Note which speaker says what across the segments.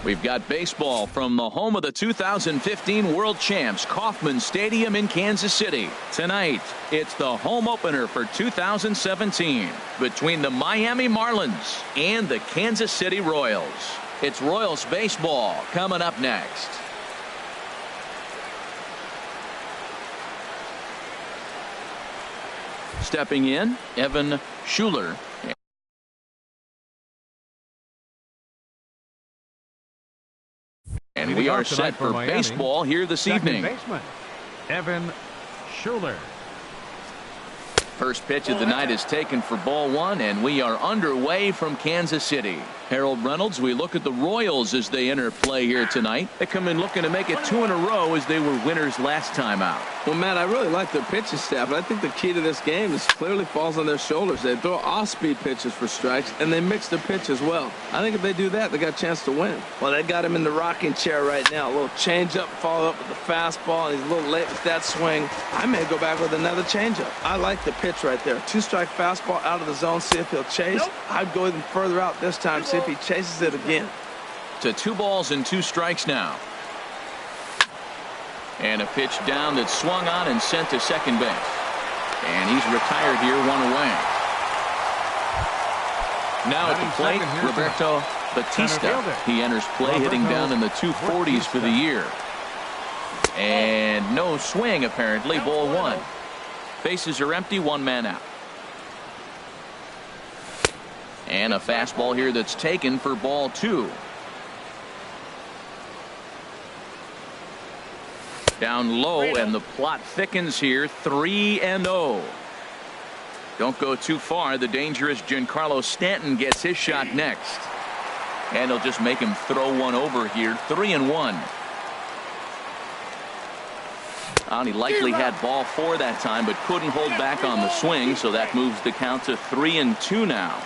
Speaker 1: We've got baseball from the home of the 2015 World Champs, Kauffman Stadium in Kansas City. Tonight, it's the home opener for 2017 between the Miami Marlins and the Kansas City Royals. It's Royals baseball coming up next. Stepping in, Evan Schuler. And we are set for baseball here this evening.
Speaker 2: Baseman, Evan Schuler.
Speaker 1: First pitch of the night is taken for ball one, and we are underway from Kansas City. Harold Reynolds, we look at the Royals as they enter play here tonight. They come in looking to make it 2 in a row as they were winners last time out.
Speaker 3: Well, Matt, I really like their pitching staff, but I think the key to this game is clearly falls on their shoulders. They throw off-speed pitches for strikes, and they mix their pitch as well. I think if they do that, they got a chance to win. Well, they got him in the rocking chair right now. A little changeup, followed up with the fastball, and he's a little late with that swing. I may go back with another changeup. I like the pitch right there. 2-strike fastball out of the zone, see if he'll chase. Nope. I'd go even further out this time, see if he chases it again.
Speaker 1: To 2 balls and 2 strikes now. And a pitch down that swung on and sent to second base. And he's retired here, 1 away. Now at the plate, Roberto Batista. He enters play hitting down in the 240s for the year. And no swing apparently, ball 1. Bases are empty, 1 man out. And a fastball here that's taken for ball 2. Down low, and the plot thickens here, 3-0. Don't go too far. The dangerous Giancarlo Stanton gets his shot next. And he'll just make him throw one over here, 3-1. And he likely had ball 4 that time, but couldn't hold back on the swing, so that moves the count to 3-2 now.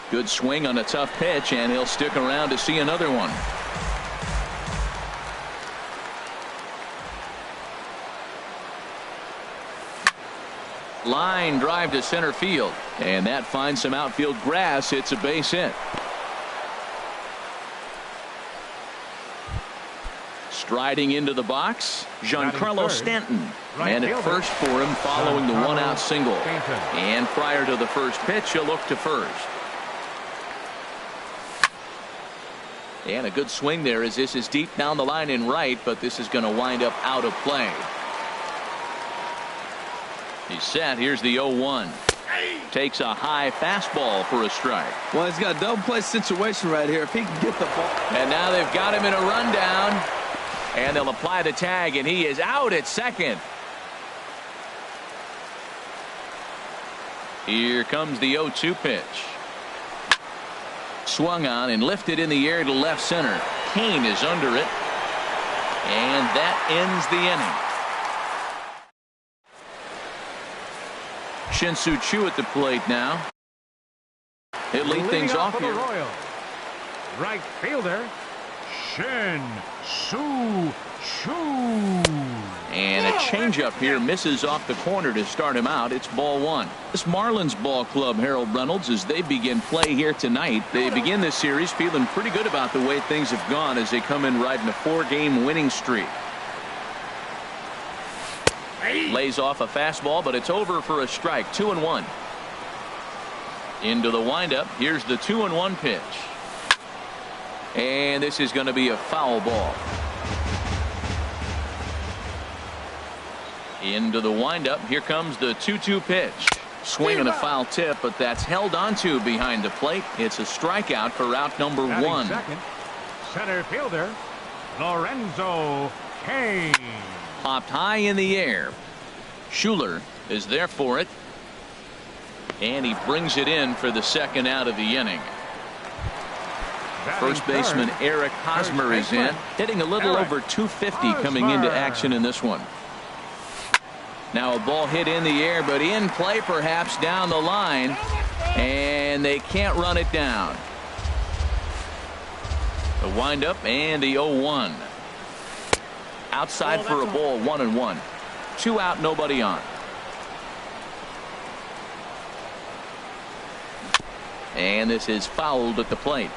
Speaker 1: Good swing on a tough pitch, and he'll stick around to see another one. Line drive to center field, and that finds some outfield grass. It's a base hit. Striding into the box, Giancarlo Stanton. And at first for him following the 1-out single. And prior to the first pitch, he'll look to first. And a good swing there as this is deep down the line in right, but this is going to wind up out of play. He's set. Here's the 0-1. Takes a high fastball for a strike.
Speaker 3: Well, he's got a double play situation right here. If he can get the ball.
Speaker 1: And now they've got him in a rundown. And they'll apply the tag, and he is out at second. Here comes the 0-2 pitch. Swung on and lifted in the air to left center. Kane is under it. And that ends the inning. Shin-Soo Choo at the plate now. He'll lead things off here.
Speaker 2: Right fielder, Shin-Soo Choo.
Speaker 1: And a changeup here misses off the corner to start him out. It's ball 1. This Marlins ball club, Harold Reynolds, as they begin play here tonight. They begin this series feeling pretty good about the way things have gone as they come in riding a 4-game winning streak. Lays off a fastball, but it's over for a strike. 2-1. Into the windup. Here's the 2-1 pitch. And this is going to be a foul ball. Into the windup. Here comes the 2-2 pitch. Swing and a foul tip, but that's held onto behind the plate. It's a strikeout for out number 1.
Speaker 2: Second, center fielder, Lorenzo Kane.
Speaker 1: Popped high in the air. Schuler is there for it. And he brings it in for the second out of the inning. First baseman Eric Hosmer is in, hitting a little over 250 coming into action in this one. Now a ball hit in the air, but in play perhaps down the line, and they can't run it down. The windup and the 0-1. Outside for a ball, 1-1. 2 out, nobody on. And this is fouled at the plate.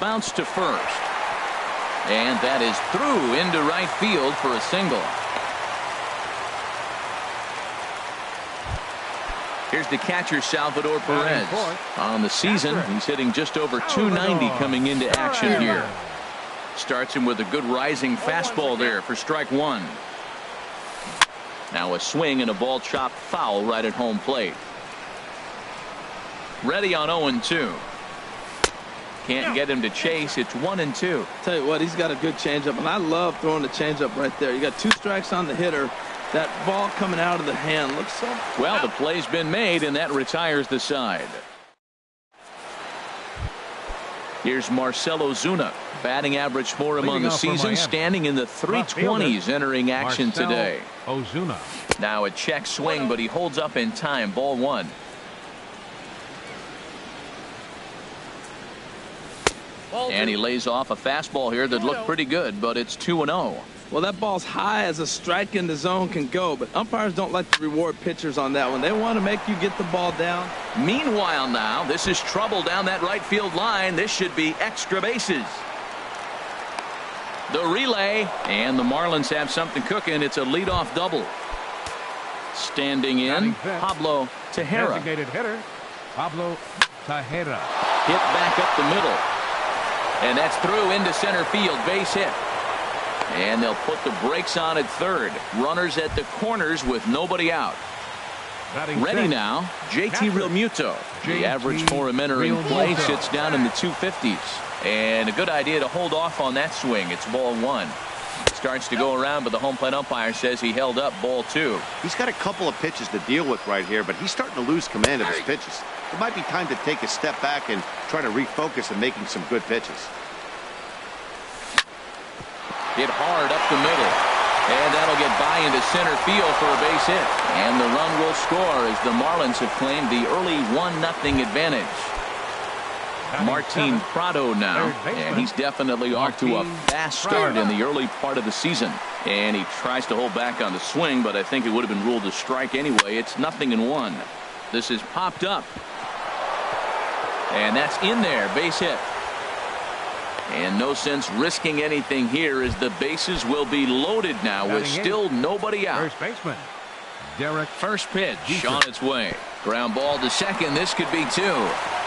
Speaker 1: Bounce to first. And that is through into right field for a single. Here's the catcher, Salvador Perez. On the season, he's hitting just over 290 coming into action here. Starts him with a good rising fastball there for strike one. Now a swing and a ball chopped foul right at home plate. Ready on 0-2. Can't get him to chase. It's 1-2.
Speaker 3: Tell you what, he's got a good changeup, and I love throwing the changeup right there. You got 2 strikes on the hitter. That ball coming out of the hand looks so.
Speaker 1: Well, the play's been made, and that retires the side. Here's Marcell Ozuna. Batting average for him on the season, standing in the 320s entering action today.
Speaker 2: Ozuna.
Speaker 1: Now a check swing, but he holds up in time. Ball one. And he lays off a fastball here that looked pretty good, but it's 2-0.
Speaker 3: Well, that ball's high as a strike in the zone can go, but umpires don't like to reward pitchers on that one. They want to make you get the ball down.
Speaker 1: Meanwhile now, this is trouble down that right field line. This should be extra bases. The relay, and the Marlins have something cooking. It's a leadoff double. Standing in, Pablo Tejera.
Speaker 2: Designated hitter, Pablo Tejera.
Speaker 1: Hit back up the middle. And that's through into center field. Base hit. And they'll put the brakes on at third. Runners at the corners with nobody out. Ready now, JT Realmuto. The average for him entering play sits down in the 250s. And a good idea to hold off on that swing. It's ball one. Starts to go around, but the home plate umpire says he held up. Ball two.
Speaker 4: He's got a couple of pitches to deal with right here, but he's starting to lose command of his pitches. It might be time to take a step back and try to refocus on making some good pitches.
Speaker 1: Hit hard up the middle. And that'll get by into center field for a base hit. And the run will score as the Marlins have claimed the early 1-0 advantage. Martin Prado now, and he's definitely off to a fast start in the early part of the season. And he tries to hold back on the swing, but I think it would have been ruled a strike anyway. It's 0-1. This is popped up. And that's in there. Base hit. And no sense risking anything here as the bases will be loaded now with still nobody out.
Speaker 2: First baseman, Derek.
Speaker 1: First pitch on its way. Ground ball to second. This could be two.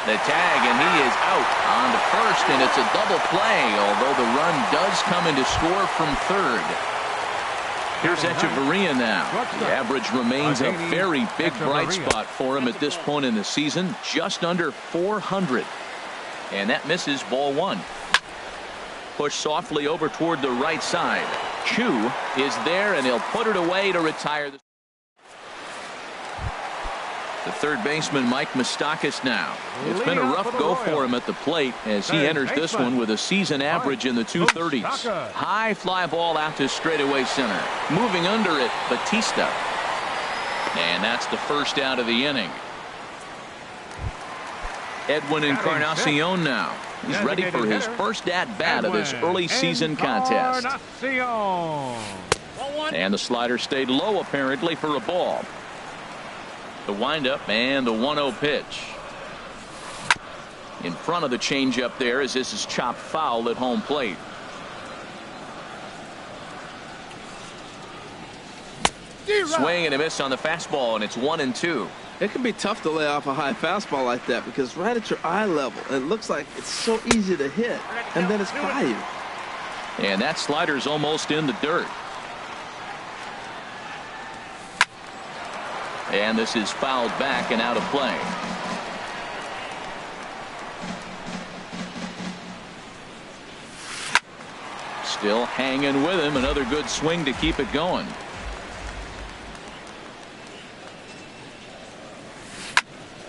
Speaker 1: The tag, and he is out on to first, and it's a double play, although the run does come in to score from third. Here's Echeverria now. The average remains a very big bright spot for him at this point in the season, just under 400. And that misses. Ball one. Push softly over toward the right side. Chu is there, and he'll put it away to retire. The third baseman, Mike Moustakas now. It's been a rough go for him at the plate as he enters this one with a season average in the 230s. High fly ball out to straightaway center. Moving under it, Batista. And that's the first out of the inning. Edwin Encarnacion now. He's ready for his first at-bat of this early season contest. And the slider stayed low apparently for a ball. The windup and the 1-0 pitch. In front of the changeup there as this is chopped foul at home plate. Swing and a miss on the fastball, and it's 1-2.
Speaker 3: It can be tough to lay off a high fastball like that because right at your eye level, it looks like it's so easy to hit, and then it's by you.
Speaker 1: And that slider's almost in the dirt. And this is fouled back and out of play. Still hanging with him. Another good swing to keep it going.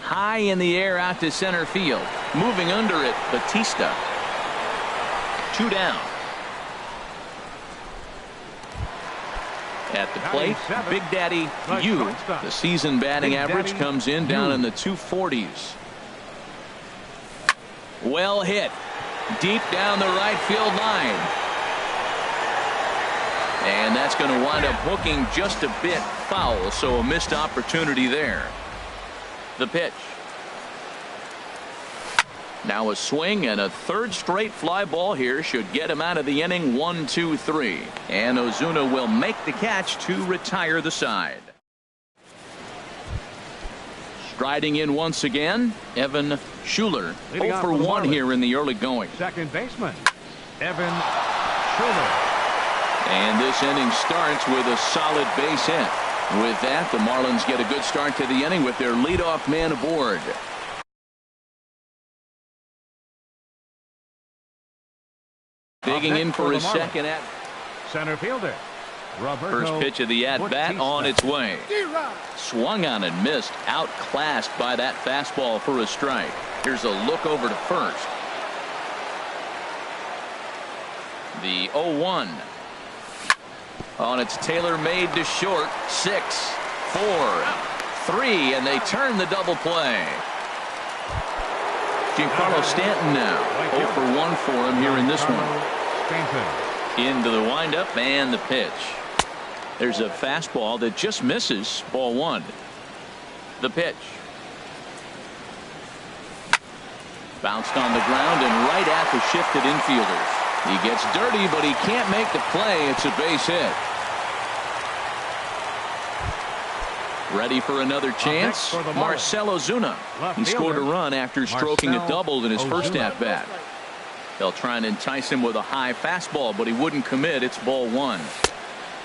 Speaker 1: High in the air out to center field. Moving under it, Batista. 2 down. At the plate, Big Daddy Yu. The season batting average comes in down in the 240s. Well hit. Deep down the right field line. And that's going to wind up hooking just a bit foul, so a missed opportunity there. The pitch. Now a swing, and a third straight fly ball here should get him out of the inning. 1-2-3. And Ozuna will make the catch to retire the side. Striding in once again, Evan Schuler. 0 for 1 here in the early going.
Speaker 2: Second baseman, Evan Schuler.
Speaker 1: And this inning starts with a solid base hit. With that, the Marlins get a good start to the inning with their leadoff man aboard. Digging in for his second at
Speaker 2: center fielder, Roberto.
Speaker 1: First pitch of the at-bat on its way. Swung on and missed. Outclassed by that fastball for a strike. Here's a look over to first. The 0-1. On its tailor-made to short. 6, 4, 3, and they turn the double play. Giancarlo Stanton now 0 for 1 for him here in this one. Into the windup and the pitch. There's a fastball that just misses. Ball 1. The pitch. Bounced on the ground and right at the shifted infielders. He gets dirty, but he can't make the play. It's a base hit. Ready for another chance. Marcell Ozuna. He scored a run after stroking a double in his first at-bat. They'll try and entice him with a high fastball, but he wouldn't commit. It's ball 1.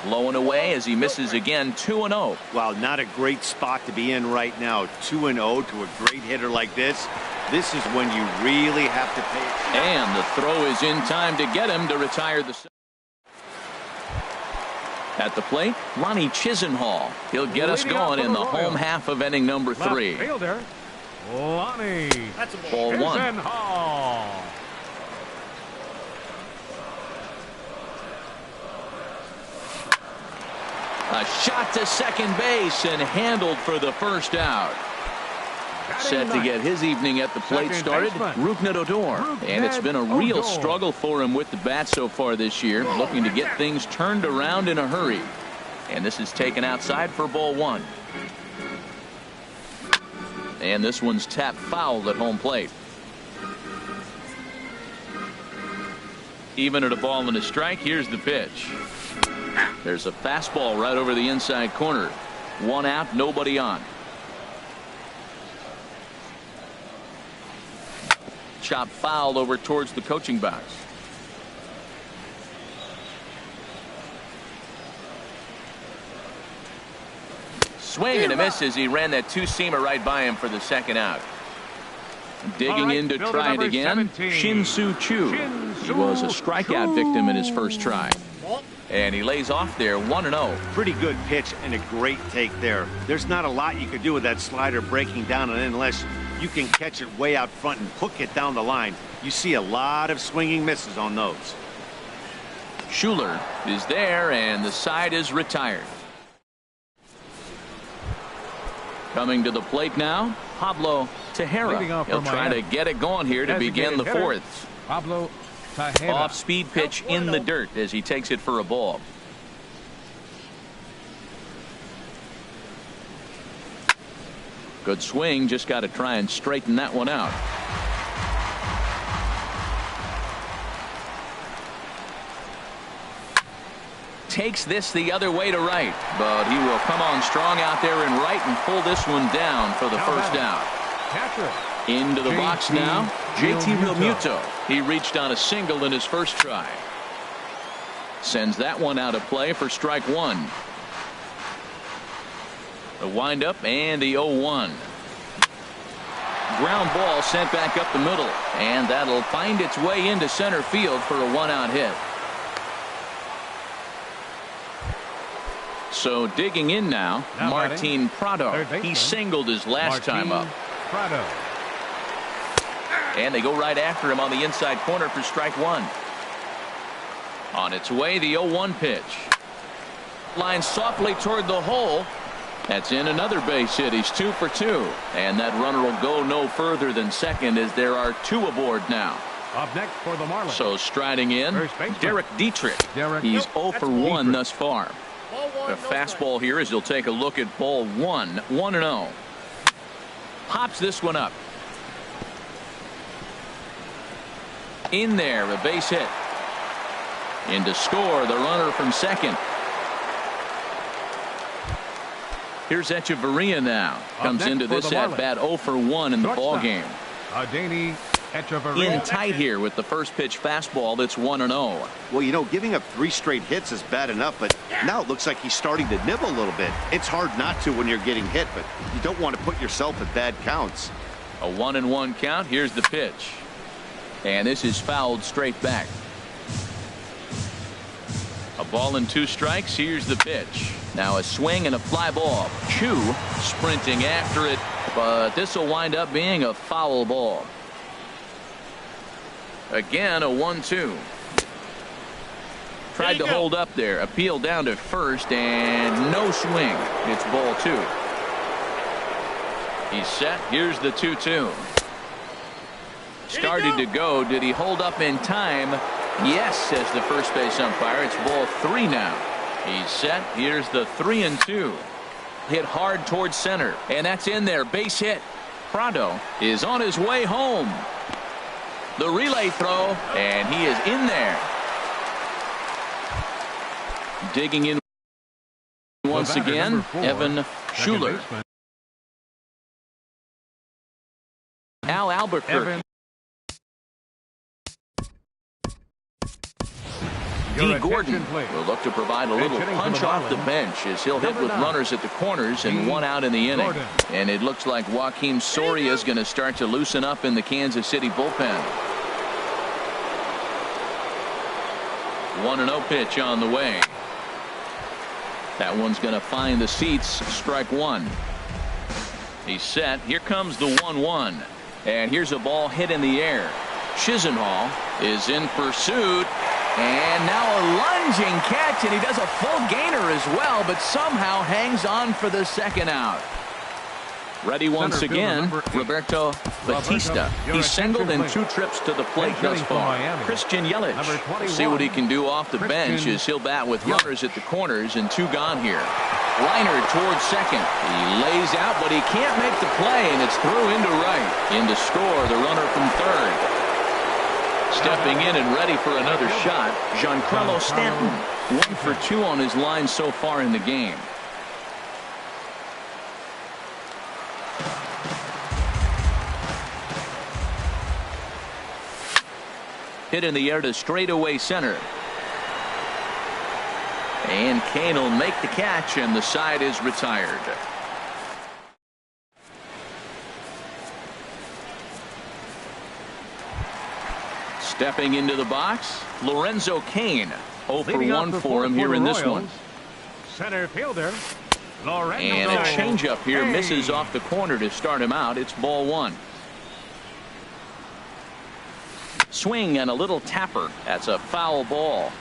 Speaker 1: Low and away as he misses again. 2-0.
Speaker 4: Well, not a great spot to be in right now. 2-0 to a great hitter like this. This is when you really have to pay.
Speaker 1: And the throw is in time to get him to retire the. At the plate, Lonnie Chisenhall. He'll get us going in the home half of inning number 3.
Speaker 2: Fielder, Lonnie.
Speaker 1: Ball 1.
Speaker 2: Chisenhall.
Speaker 1: A shot to second base and handled for the first out. Set to get his evening at the plate started, Rougned Odor. And it's been a real struggle for him with the bat so far this year, looking to get things turned around in a hurry. And this is taken outside for ball 1. And this one's tapped foul at home plate. Even at a ball and a strike, here's the pitch. There's a fastball right over the inside corner. 1 out, nobody on. Chop foul over towards the coaching box. Swing and a miss as he ran that two-seamer right by him for the second out. Digging in to try it again, Shin-Soo Choo. He was a strikeout victim in his first try. And he lays off there 1-0.
Speaker 4: Pretty good pitch and a great take there. There's not a lot you could do with that slider breaking down and unless you can catch it way out front and hook it down the line. You see a lot of swinging misses on those.
Speaker 1: Schuler is there and the side is retired. Coming to the plate now, Pablo Tejera. He'll try to get it going here to begin the 4th.
Speaker 2: Pablo Tejera.
Speaker 1: Off-speed pitch in the dirt as he takes it for a ball. Good swing, just got to try and straighten that one out. Takes this the other way to right, but he will come on strong out there and right and pull this one down for the first out. Into the box now, JT Realmuto. He reached on a single in his first try. Sends that one out of play for strike 1. The windup and the 0-1. Ground ball sent back up the middle, and that'll find its way into center field for a 1-out hit. So digging in now, Martin Prado. He singled his last time up.
Speaker 2: Prado.
Speaker 1: And they go right after him on the inside corner for strike 1. On its way, the 0-1 pitch. Line softly toward the hole. That's in another base hit. He's 2 for 2. And that runner will go no further than second as there are 2 aboard now.
Speaker 2: Up next for the Marlins.
Speaker 1: So striding in,
Speaker 2: First baseman.
Speaker 1: Derek Dietrich.
Speaker 2: Derek.
Speaker 1: He's 0 for 1
Speaker 2: Dietrich.
Speaker 1: thus far. The fastball here as he'll take a look at ball 1, 1-0. Pops this one up. In there, a base hit. In to score, the runner from second. Here's Echeverria now. Comes
Speaker 2: next
Speaker 1: into
Speaker 2: for
Speaker 1: this
Speaker 2: the
Speaker 1: at
Speaker 2: Marlins.
Speaker 1: bat 0 for 1 in the ball
Speaker 2: Shortstop.
Speaker 1: game.
Speaker 2: Adeiny Echeverria.
Speaker 1: In tight here with the first pitch fastball that's 1-0.
Speaker 4: Well, you know, giving up 3 straight hits is bad enough, but now it looks like he's starting to nibble a little bit. It's hard not to when you're getting hit, but you don't want to put yourself at bad counts.
Speaker 1: A 1-1 count. Here's the pitch. And this is fouled straight back. A ball and 2 strikes. Here's the pitch. Now a swing and a fly ball. Chu sprinting after it, but this will wind up being a foul ball. Again, a 1-2. Tried to hold up there. Appeal down to first, and no swing. It's ball 2. He's set. Here's the 2-2. Started to go. Did he hold up in time? Yes, says the first base umpire. It's ball 3 now. He's set. Here's the 3-2. Hit hard towards center, and that's in there. Base hit. Prado is on his way home. The relay throw, and he is in there. Digging in once again, Evan Schuler. Al Albuquerque. D. Gordon will look to provide a little punch off the bench as he'll hit with runners at the corners and 1 out in the inning. And it looks like Joakim Soria is going to start to loosen up in the Kansas City bullpen. 1-0 pitch on the way. That one's going to find the seats. Strike 1. He's set. Here comes the 1-1. And here's a ball hit in the air. Chisenhall is in pursuit. And now a lunging catch, and he does a full gainer as well, but somehow hangs on for the second out. Ready once again, Roberto Batista. He's singled in 2 trips to the plate thus far. Christian Yelich. We'll see what he can do off the bench as he'll bat with runners at the corners and 2 gone here. Liner towards second. He lays out, but he can't make the play, and it's through into right. In to score, the runner from third. Stepping in and ready for another shot, Giancarlo Stanton. 1 for 2 on his line so far in the game. Hit in the air to straightaway center. And Kane will make the catch, and the side is retired. Stepping into the box, Lorenzo Cain. 0 for 1 for him here in this one.
Speaker 2: Center fielder Lorenzo.
Speaker 1: And a changeup here misses off the corner to start him out. It's ball 1. Swing and a little tapper. That's a foul ball.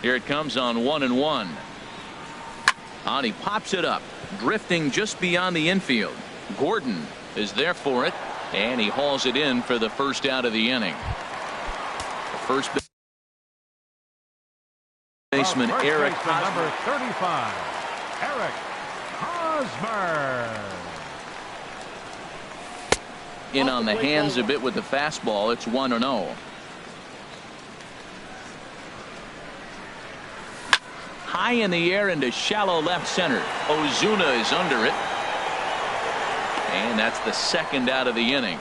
Speaker 1: Here it comes on 1-1. And he pops it up, drifting just beyond the infield. Gordon is there for it. And he hauls it in for the first out of the inning. The first baseman, Eric Hosmer.
Speaker 2: Number 35, Eric Hosmer.
Speaker 1: In on the hands a bit with the fastball. It's 1-0. High in the air into shallow left center. Ozuna is under it. And that's the second out of the inning.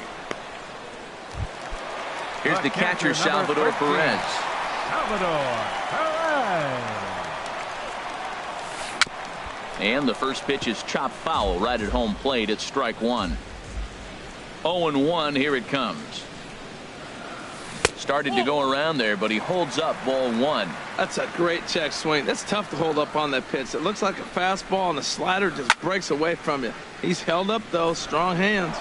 Speaker 1: Here's the catcher, Salvador Perez.
Speaker 2: Salvador Perez.
Speaker 1: And the first pitch is chopped foul right at home plate. It's strike 1. 0-1. Here it comes. Started to go around there, but he holds up ball 1.
Speaker 3: That's a great check swing. That's tough to hold up on that pitch. It looks like a fastball, and the slider just breaks away from you. He's held up, though. Strong hands.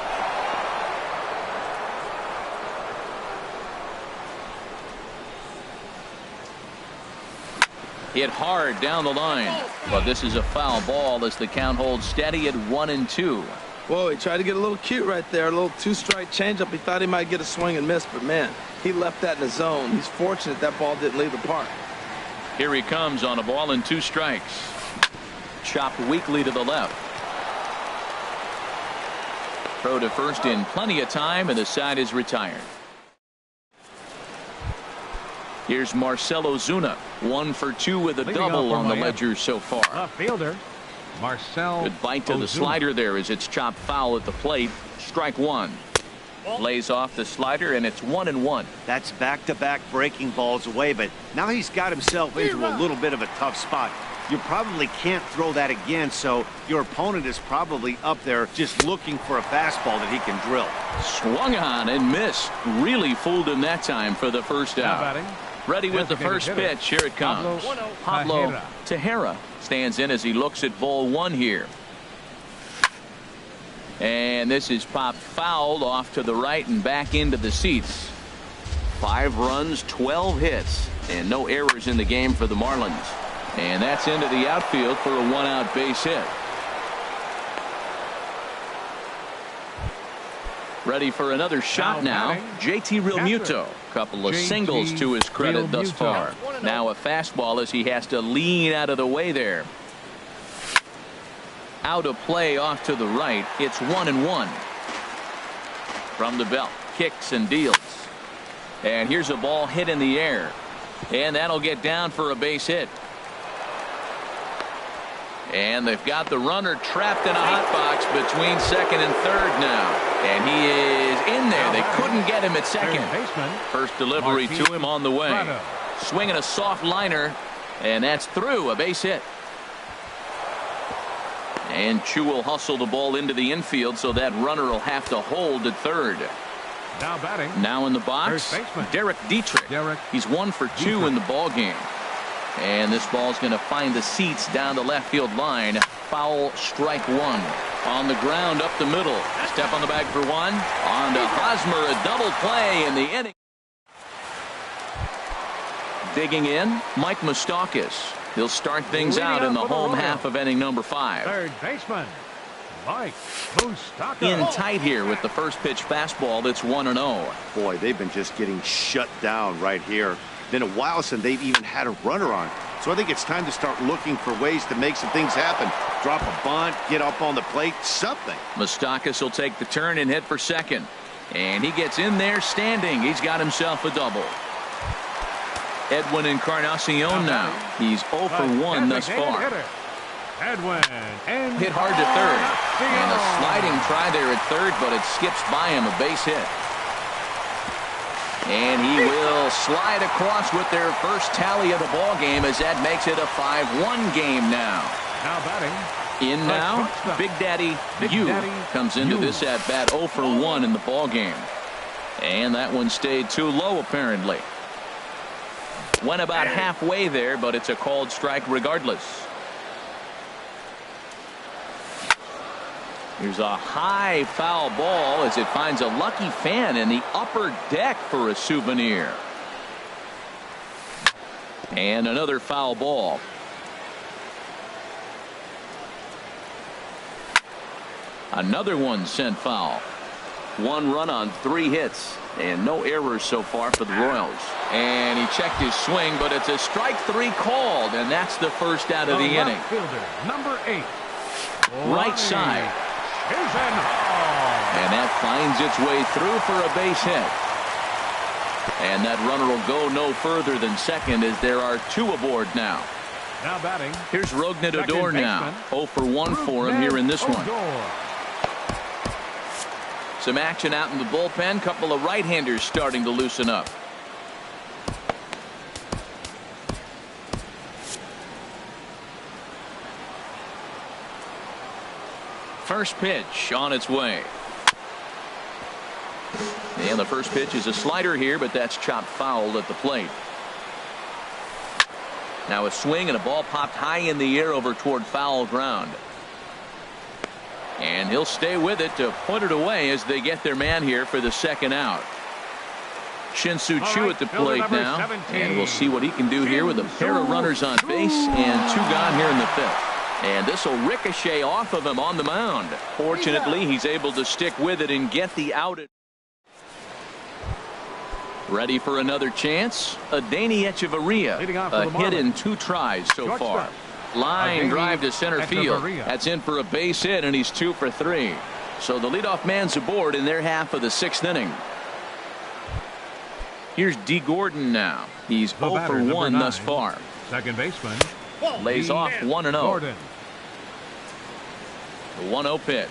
Speaker 1: Hit hard down the line. But this is a foul ball as the count holds steady at 1-2.
Speaker 3: Whoa, he tried to get a little cute right there. A little two-strike changeup. He thought he might get a swing and miss, but man, he left that in the zone. He's fortunate that ball didn't leave the park.
Speaker 1: Here he comes on a ball and 2 strikes. Chopped weakly to the left. Throw to first in plenty of time, and the side is retired. Here's Marcell Ozuna, 1 for 2 with a double on the ledger so far.
Speaker 2: Left fielder, Marcell
Speaker 1: Good bite to the slider there as it's chopped foul at the plate. Strike 1. Lays off the slider, and it's 1-1.
Speaker 4: That's back-to-back breaking balls away, but now he's got himself into a little bit of a tough spot. You probably can't throw that again, so your opponent is probably up there just looking for a fastball that he can drill.
Speaker 1: Swung on and missed. Really fooled him that time for the first out. Ready with the first pitch. Here it comes. Pablo Tejera stands in as he looks at ball 1 here. And this is popped fouled off to the right and back into the seats. 5 runs, 12 hits, and no errors in the game for the Marlins. And that's into the outfield for a 1-out base hit. Ready for another shot now. JT Realmuto. Couple of singles to his credit thus far. Now a fastball as he has to lean out of the way there. Out of play off to the right. It's 1-1. From the belt. Kicks and deals. And here's a ball hit in the air. And that'll get down for a base hit. And they've got the runner trapped in a hot box between second and third now. And he is in there. They couldn't get him at second. First delivery to him on the way. Swinging a soft liner. And that's through. A base hit. And Chu will hustle the ball into the infield, so that runner will have to hold at third.
Speaker 2: Now batting.
Speaker 1: Now in the box, Derek Dietrich. He's 1 for 2 in the ball game. And this ball's going to find the seats down the left field line. Foul, strike 1. On the ground up the middle. Step on the bag for 1. On to Hosmer, a double play in the inning. Digging in, Mike Moustakas. He'll start things out in the home half of inning number 5.
Speaker 2: Third baseman, Mike Moustakas.
Speaker 1: In tight here with the first pitch fastball that's 1-0.
Speaker 4: Boy, they've been just getting shut down right here. Been a while since they've even had a runner on. So I think it's time to start looking for ways to make some things happen. Drop a bunt, get up on the plate, something.
Speaker 1: Moustakas will take the turn and hit for second. And he gets in there standing. He's got himself a double. Edwin Encarnacion now. He's 0 for 1 thus far.
Speaker 2: Edwin
Speaker 1: hit hard to third. And a sliding try there at third, but it skips by him, a base hit. And he will slide across with their first tally of the ball game as that makes it a 5-1 game now.
Speaker 2: Now batting.
Speaker 1: In now, Big Daddy Yu comes into this at bat 0 for 1 in the ball game. And that one stayed too low apparently. Went about halfway there, but it's a called strike regardless. Here's a high foul ball as it finds a lucky fan in the upper deck for a souvenir. And another foul ball. Another one sent foul. 1 run on 3 hits. And no errors so far for the Royals. And he checked his swing, but it's a strike 3 called, and that's the first out of the inning.
Speaker 2: Fielder, number 8.
Speaker 1: Right side. And that finds its way through for a base hit. And that runner will go no further than second as there are 2 aboard now.
Speaker 2: Now batting.
Speaker 1: Here's Rougned Odor now. 0 for 1 for him here in this one. Some action out in the bullpen. Couple of right-handers starting to loosen up. First pitch on its way. And the first pitch is a slider here, but that's chopped foul at the plate. Now a swing and a ball popped high in the air over toward foul ground. And he'll stay with it to put it away as they get their man here for the second out. Shin-Soo Choo at the plate now. 17. And we'll see what he can do here with a pair of runners on base and 2 gone here in the 5th. And this will ricochet off of him on the mound. Fortunately, he's able to stick with it and get the out. Ready for another chance? Adeiny Echeverria. A hit in 2 tries so far. Line drive to center field. That's in for a base hit, and he's 2 for 3. So the leadoff man's aboard in their half of the 6th inning. Here's D. Gordon now. He's 0 for 1 thus far.
Speaker 2: Second baseman.
Speaker 1: Lays off 1-0.
Speaker 2: Gordon.
Speaker 1: The 1-0 pitch.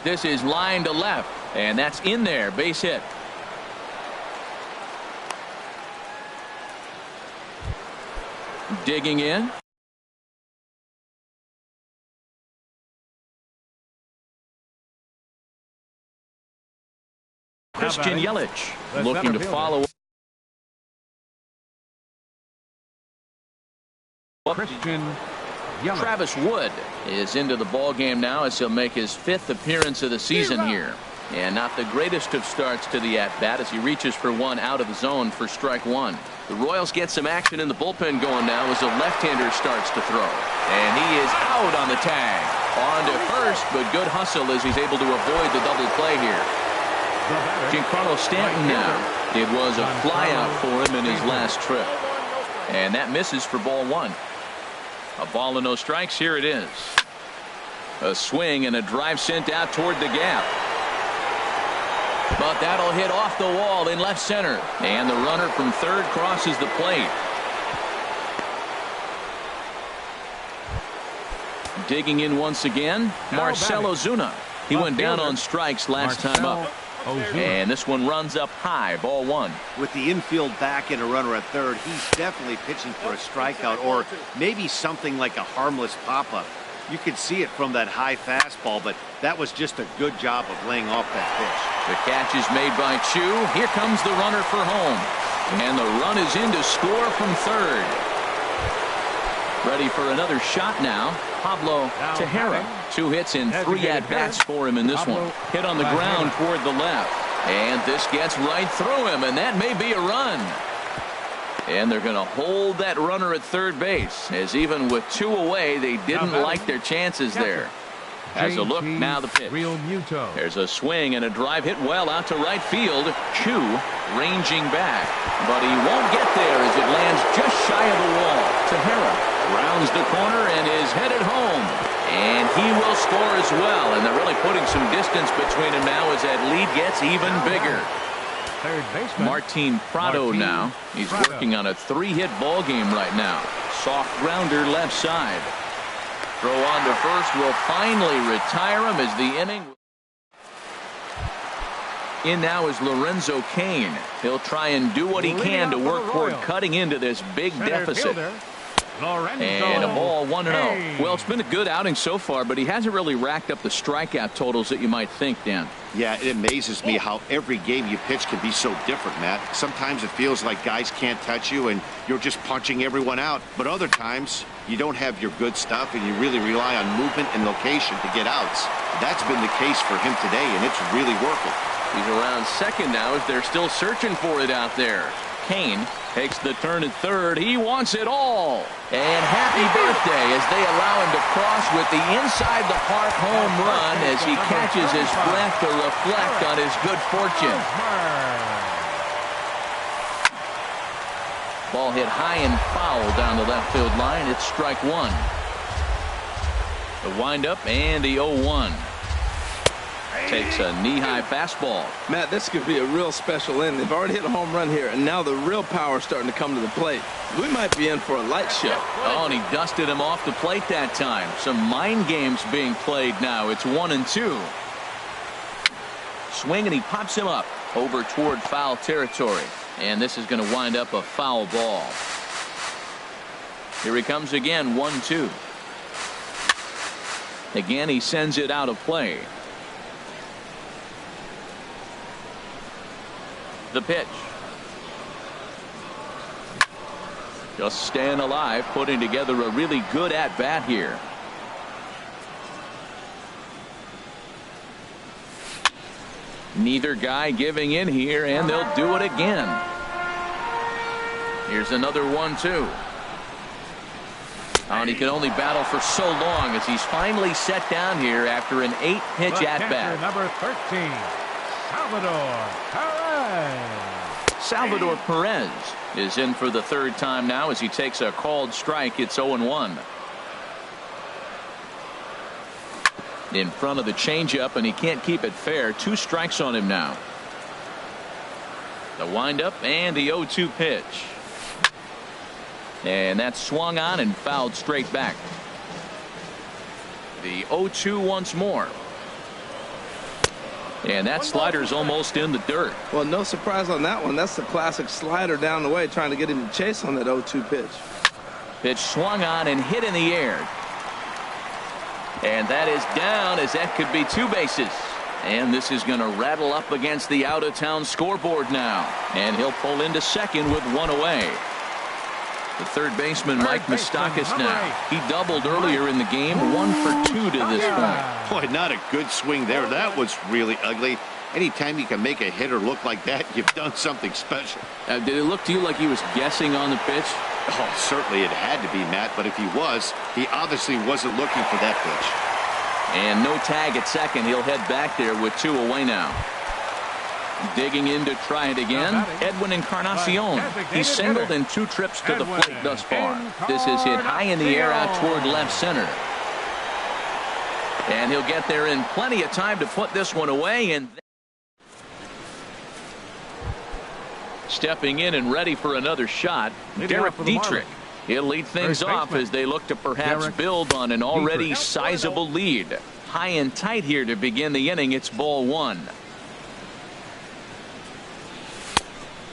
Speaker 1: This is line to left, and that's in there. Base hit. Digging in. Christian Yelich looking to follow up.
Speaker 2: Christian Yelich.
Speaker 1: Travis Wood is into the ball game now as he'll make his 5th appearance of the season here. And not the greatest of starts to the at-bat as he reaches for one out of the zone for strike 1. The Royals get some action in the bullpen going now as a left-hander starts to throw. And he is out on the tag. On to first, but good hustle as he's able to avoid the double play here. Giancarlo Stanton now. It was a flyout for him in his last trip. And that misses for ball 1. A ball and no strikes. Here it is. A swing and a drive sent out toward the gap. But that'll hit off the wall in left center. And the runner from third crosses the plate. Digging in once again, Marcell Ozuna. He went down on strikes last time up. And this one runs up high, ball 1.
Speaker 4: With the infield back and a runner at third, he's definitely pitching for a strikeout or maybe something like a harmless pop-up. You could see it from that high fastball, but that was just a good job of laying off that pitch.
Speaker 1: The catch is made by Chu. Here comes the runner for home. And the run is in to score from third. Ready for another shot now. Pablo Tejera. 2 hits and 3 at-bats for him in this one. Hit on the ground toward the left. And this gets right through him, and that may be a run. And they're going to hold that runner at third base, as even with 2 away, they didn't like their chances there. As a look, now the pitch. There's a swing and a drive hit well out to right field. Chu ranging back, but he won't get there as it lands just shy of the wall. Tejera rounds the corner and is headed home. And he will score as well. And they're really putting some distance between them now as that lead gets even bigger.
Speaker 2: Third baseman.
Speaker 1: Martin Prado now. He's working on a 3-hit ball game right now. Soft grounder left side. Throw on to first will finally retire him as the inning. In now is Lorenzo Cain. He'll try and do what he can to work toward cutting into this big deficit. And a ball 1-0. Well, it's been a good outing so far, but he hasn't really racked up the strikeout totals that you might think, Dan.
Speaker 4: Yeah, it amazes me how every game you pitch can be so different, Matt. Sometimes it feels like guys can't touch you and you're just punching everyone out. But other times you don't have your good stuff and you really rely on movement and location to get outs. That's been the case for him today, and it's really working.
Speaker 1: He's around second now as they're still searching for it out there. Cain takes the turn at third. He wants it all. And happy birthday as they allow him to cross with the inside the park home run as he catches his breath to reflect on his good fortune. Ball hit high and foul down the left field line. It's strike 1. The windup and the 0-1. Takes a knee-high fastball.
Speaker 3: Matt, this could be a real special inning. They've already hit a home run here, and now the real power is starting to come to the plate. We might be in for a light show.
Speaker 1: Oh, and he dusted him off the plate that time. Some mind games being played now. It's 1-2. Swing, and he pops him up over toward foul territory. And this is going to wind up a foul ball. Here he comes again, 1-2. Again, he sends it out of play. The pitch. Just staying alive, putting together a really good at-bat here. Neither guy giving in here, and they'll do it again. Here's another 1-2. And he can only battle for so long as he's finally set down here after an 8-pitch at-bat.
Speaker 2: Number 13, Salvador Perez.
Speaker 1: Salvador Perez is in for the third time now as he takes a called strike. It's 0-1. In front of the changeup, and he can't keep it fair. 2 strikes on him now. The windup and the 0-2 pitch. And that's swung on and fouled straight back. The 0-2 once more. And that slider's almost in the dirt.
Speaker 3: Well, no surprise on that one. That's the classic slider down the way, trying to get him to chase on that 0-2 pitch.
Speaker 1: Pitch swung on and hit in the air. And that is down, as that could be 2 bases. And this is going to rattle up against the out-of-town scoreboard now. And he'll pull into second with 1 away. The third baseman, Mike Moustakas now. He doubled earlier in the game, 1 for 2 to this point.
Speaker 4: Boy, not a good swing there. That was really ugly. Anytime you can make a hitter look like that, you've done something special.
Speaker 1: Did it look to you like he was guessing on the pitch?
Speaker 4: Oh, certainly it had to be, Matt, but if he was, he obviously wasn't looking for that pitch.
Speaker 1: And no tag at second. He'll head back there with 2 away now. Digging in to try it again, Edwin Encarnacion. He's singled in 2 trips to the plate thus far. This is hit high in the air out toward left center. And he'll get there in plenty of time to put this one away. And stepping in and ready for another shot, Derek Dietrich. He'll lead things off as they look to perhaps build on an already sizable lead. High and tight here to begin the inning. It's ball 1.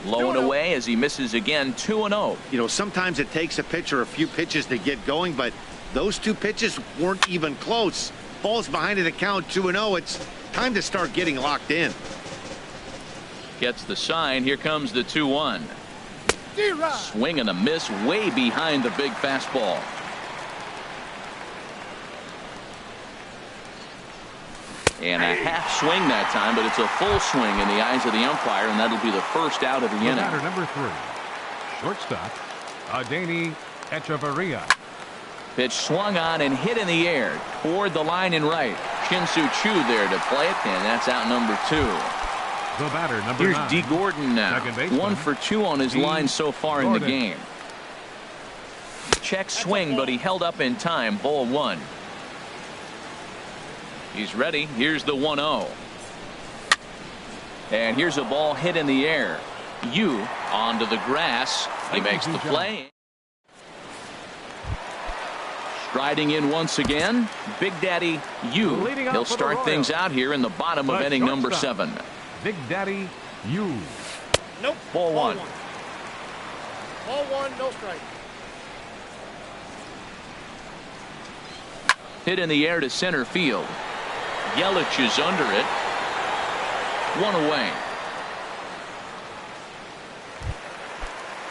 Speaker 1: Low and away as he misses again. 2-0.
Speaker 4: You know, sometimes it takes a pitcher a few pitches to get going, but those 2 pitches weren't even close. Ball's behind in the count, 2-0. It's time to start getting locked in.
Speaker 1: Gets the sign. Here comes the 2-1. Swing and a miss way behind the big fastball. And a half swing that time, but it's a full swing in the eyes of the umpire, and that'll be the first out of the inning.
Speaker 2: Batter number 3, shortstop, Adeiny Echeverria.
Speaker 1: Pitch swung on and hit in the air toward the line and right. Shin-Soo Choo there to play it, and that's out number 2.
Speaker 2: The batter number
Speaker 1: Here's
Speaker 2: 9.
Speaker 1: D. Gordon now. 1 for 2 on his line so far in the game. Check swing, but he held up in time. Ball 1. He's ready. Here's the 1-0. And here's a ball hit in the air. Yu onto the grass. He makes the play. Striding in once again, Big Daddy Yu. He'll start things out here in the bottom of inning number 7.
Speaker 2: Big Daddy Yu.
Speaker 5: Nope.
Speaker 1: Ball 1.
Speaker 5: Ball 1, no strike.
Speaker 1: Hit in the air to center field. Yelich is under it. 1 away.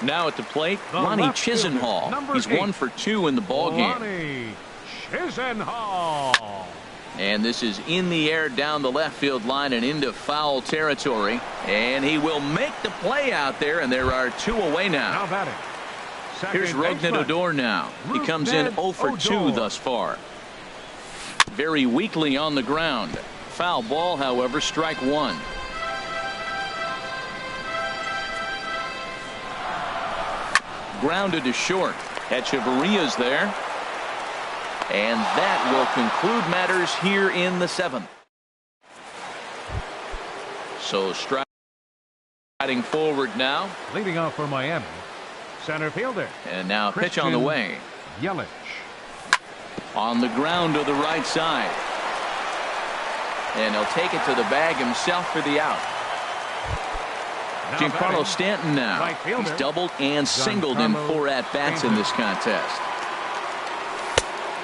Speaker 1: Now at the plate, Ronnie Chisenhall. He's 1 for 2 in the ball game.
Speaker 2: Ronnie Chisenhall.
Speaker 1: And this is in the air down the left field line and into foul territory. And he will make the play out there, and there are 2 away now.
Speaker 2: Now batting.
Speaker 1: Here's Rougned Odor now. He comes in 0 for 2 thus far. Very weakly on the ground. Foul ball, however, strike 1. Grounded to short. Echeverria's there. And that will conclude matters here in the 7th. So striding forward now.
Speaker 2: Leading off for Miami, center fielder.
Speaker 1: And now a pitch on the way.
Speaker 2: Yelich.
Speaker 1: On the ground to the right side. And he'll take it to the bag himself for the out. Giancarlo Stanton now. He's doubled and singled in 4 at-bats in this contest.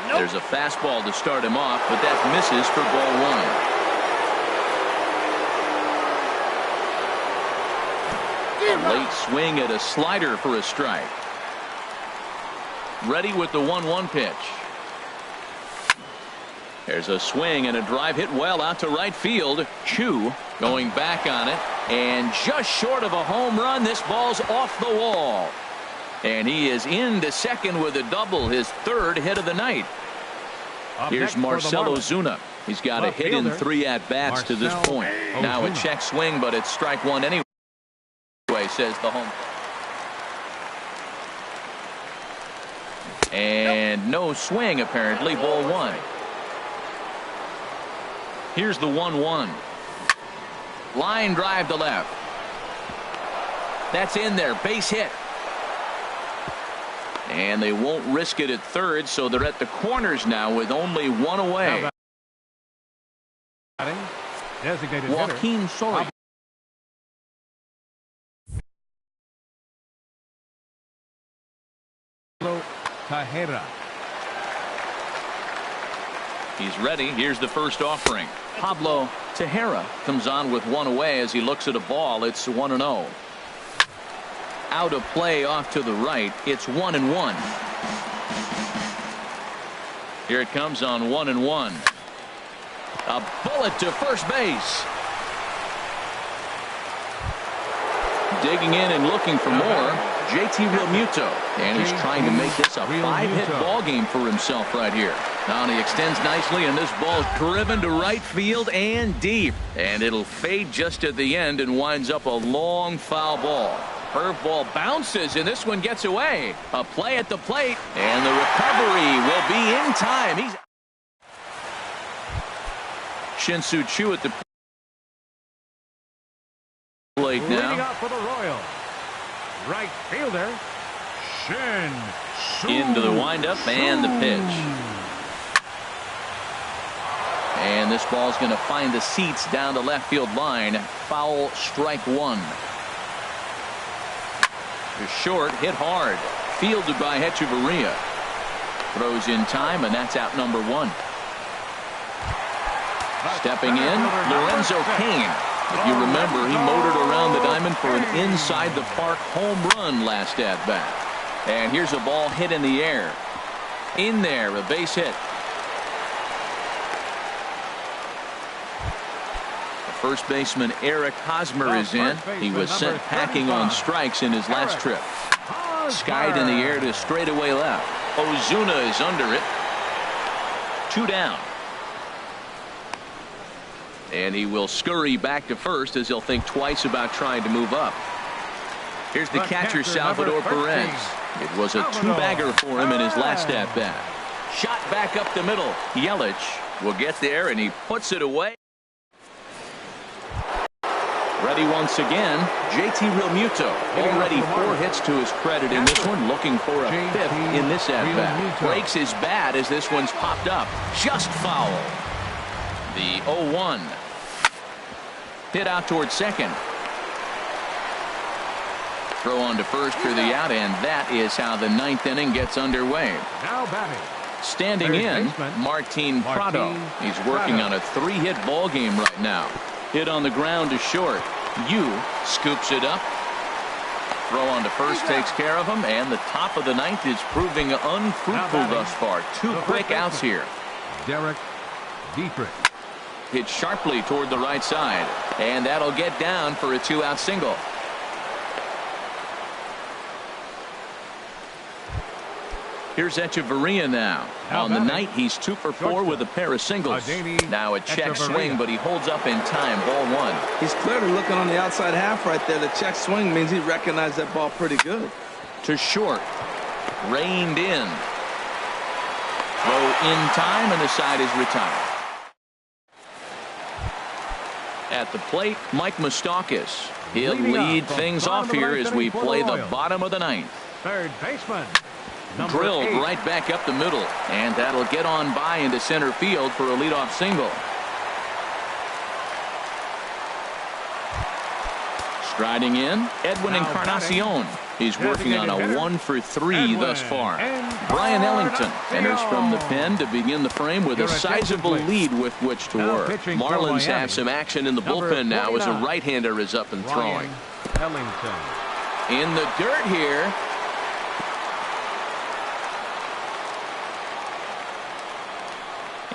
Speaker 1: There's a fastball to start him off, but that misses for ball 1. A late swing at a slider for a strike. Ready with the 1-1 pitch. There's a swing and a drive hit well out to right field. Choo going back on it, and just short of a home run. This ball's off the wall. And he is into second with a double, his third hit of the night. Here's Marcell Ozuna. He's got a hit in 3 at-bats to this point. Now a check swing, but it's strike one anyway, says the home. And no swing, apparently. Ball one. Here's the 1-1. Line drive to left. That's in there. Base hit. And they won't risk it at third, so they're at the corners now with only one away.
Speaker 2: Designated
Speaker 1: Joaquin Soria.
Speaker 2: Tejera.
Speaker 1: He's ready. Here's the first offering. Pablo Tejera comes on with one away as he looks at a ball. It's 1-0. Out of play off to the right. It's 1-1. Here it comes on 1-1. A bullet to first base. Digging in and looking for more. JT Realmuto. And he's trying to make this a 5-hit ball game for himself right here. Now he extends nicely, and this ball's driven to right field and deep. And it'll fade just at the end and winds up a long foul ball. Curveball bounces, and this one gets away. A play at the plate, and the recovery will be in time. He's Shin-Soo Choo at the plate now.
Speaker 2: Leading off for the Royals. Right fielder, Shin-Soo.
Speaker 1: Into the windup and the pitch. And this ball's going to find the seats down the left field line. Foul, strike one. The short, hit hard. Fielded by Hechavarria. Throws in time, and that's out number one. Stepping in, Lorenzo Cain. If you remember, he motored around the diamond for an inside-the-park home run last at-bat. And here's a ball hit in the air. In there, a base hit. First baseman Eric Hosmer is in. He was sent packing on strikes in his last trip. Skied in the air to straightaway left. Ozuna is under it. 2 down. And he will scurry back to first as he'll think twice about trying to move up. Here's the catcher, Salvador Perez. It was a 2-bagger for him in his last at-bat. Shot back up the middle. Yelich will get there, and he puts it away. Ready once again, JT Realmuto. Already 4 hits to his credit in this one, looking for a 5th in this at-bat. Breaks his bat as this one's popped up. Just foul. The 0-1. Hit out towards second. Throw on to first for the out, and that is how the 9th inning gets underway.
Speaker 2: Now batting.
Speaker 1: Standing in, Martin Prado. He's working on a 3-hit ball game right now. Hit on the ground to short. Yu scoops it up. Throw on to first takes care of him, and the top of the 9th is proving unfruitful thus far. 2 quick outs here.
Speaker 2: Derek Dietrich.
Speaker 1: Hit sharply toward the right side, and that'll get down for a 2-out single. Here's Hechavarria now. On the night, he's 2 for 4 with a pair of singles. Now a check swing, but he holds up in time. Ball 1.
Speaker 3: He's clearly looking on the outside half right there. The check swing means he recognized that ball pretty good.
Speaker 1: To short. Reined in. Throw in time, and the side is retired. At the plate, Mike Moustakas. He'll lead things off here as we play the bottom of the 9th.
Speaker 2: Third baseman.
Speaker 1: Drilled right back up the middle, and that'll get on by into center field for a leadoff single. Striding in, Edwin Encarnacion. He's working on a 1 for 3 thus far. Brian Ellington enters from the pen to begin the frame with a sizable lead with which to work. Marlins have some action in the bullpen now as a right-hander is up and throwing. In the dirt here.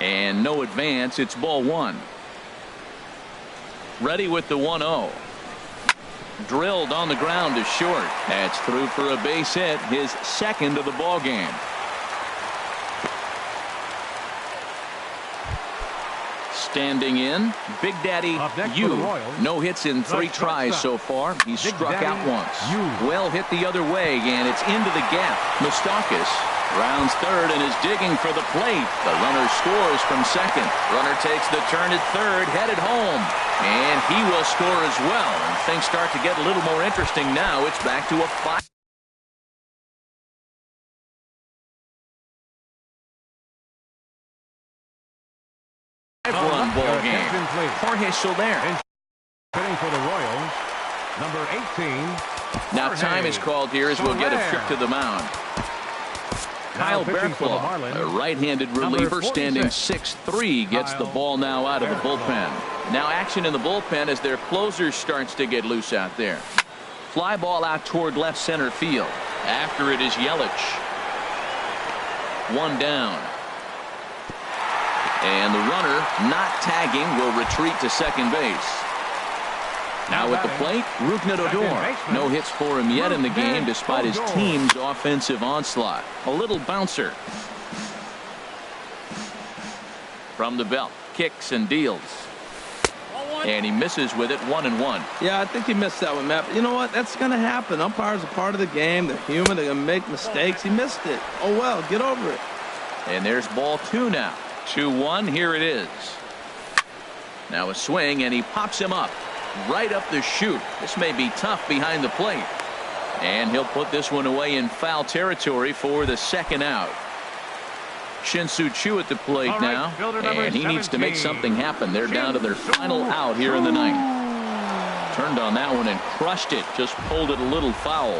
Speaker 1: And no advance. It's ball 1. Ready with the 1-0. drilled on the ground to short. That's through for a base hit, his second of the ball game. Standing in, Big Daddy Yu. No hits in 3 tries so far. He's struck out once. Well hit the other way, and it's into the gap. Moustakas rounds third and is digging for the plate. The runner scores from second. Runner takes the turn at third, headed home. And he will score as well. And things start to get a little more interesting now. It's back to a 5. Run ball game. Jorge Soler.
Speaker 2: Hitting for the Royals, number 18.
Speaker 1: Now time is called here as we'll get a trip to the mound. Kyle Barraclough, a right-handed reliever, standing 6'3", gets the ball now out of the bullpen. Now action in the bullpen as their closer starts to get loose out there. Fly ball out toward left center field. After it is Yelich. 1 down. And the runner, not tagging, will retreat to second base. Now at the plate, Rougned Odor. No hits for him yet in the game despite his team's offensive onslaught. A little bouncer. From the belt, kicks and deals. And he misses with it, 1-1.
Speaker 3: Yeah, I think he missed that one, Matt. But you know what? That's going to happen. Umpires are part of the game. They're human. They're going to make mistakes. He missed it. Oh, well, get over it.
Speaker 1: And there's ball 2 now. 2-1, here it is. Now a swing, and he pops him up. Right up the chute. This may be tough behind the plate. And he'll put this one away in foul territory for the second out. Shin-Soo Choo at the plate now. And he needs to make something happen. They're down to their final out here in the 9th. Turned on that one and crushed it. Just pulled it a little foul.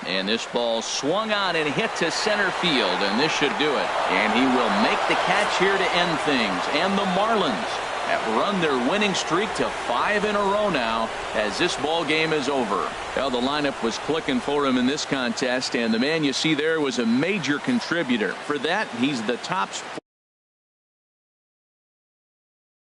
Speaker 1: And this ball swung on and hit to center field, and this should do it. And he will make the catch here to end things. And the Marlins have run their winning streak to 5 in a row now as this ball game is over. Well, the lineup was clicking for him in this contest, and the man you see there was a major contributor. For that, he's the top